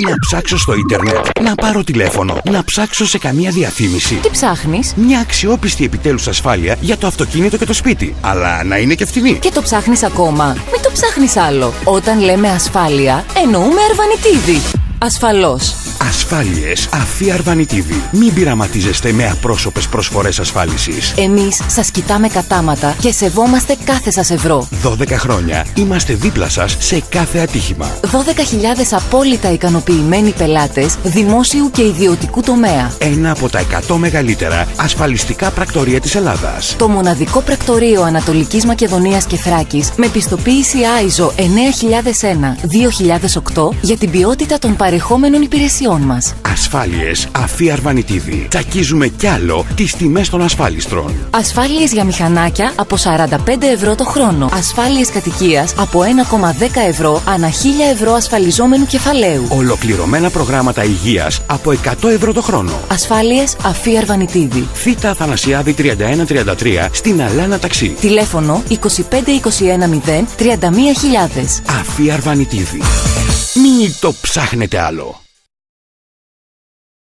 Να ψάξω στο ίντερνετ, να πάρω τηλέφωνο, να ψάξω σε καμία διαφήμιση. Τι ψάχνεις? Μια αξιόπιστη επιτέλους ασφάλεια για το αυτοκίνητο και το σπίτι. Αλλά να είναι και φτηνή. Και το ψάχνεις ακόμα? Μην το ψάχνεις άλλο. Όταν λέμε ασφάλεια, εννοούμε Αρβανιτίδη. Ασφαλώς. Ασφάλειες Αφή Αρβανιτίδη. Μην πειραματίζεστε με απρόσωπες προσφορές ασφάλισης. Εμείς σας κοιτάμε κατάματα και σεβόμαστε κάθε σας ευρώ. 12 χρόνια είμαστε δίπλα σας σε κάθε ατύχημα. 12.000 απόλυτα ικανοποιημένοι πελάτες δημόσιου και ιδιωτικού τομέα. Ένα από τα 100 μεγαλύτερα ασφαλιστικά πρακτορεία της Ελλάδας. Το μοναδικό πρακτορείο Ανατολικής Μακεδονίας και Θράκης με πιστοποίηση ISO 9001-2008 για την ποιότητα των παρεχόμενων υπηρεσιών μας. Ασφάλειες Αφή Αρβανιτίδη. Τσακίζουμε κι άλλο τις τιμές των ασφάλιστρων. Ασφάλειες για μηχανάκια από 45 ευρώ το χρόνο. Ασφάλειες κατοικίας από 1,10 ευρώ ανά 1.000 ευρώ ασφαλιζόμενου κεφαλαίου. Ολοκληρωμένα προγράμματα υγείας από 100 ευρώ το χρόνο. Ασφάλειες Αφή Αρβανιτίδη. Θήτα Αθανασιάδη 3133 στην Αλάνα Ταξί. Τηλέφωνο 25 21 0 31.000. Αφή Αρβανιτίδη. Μην το ψάχνετε άλλο.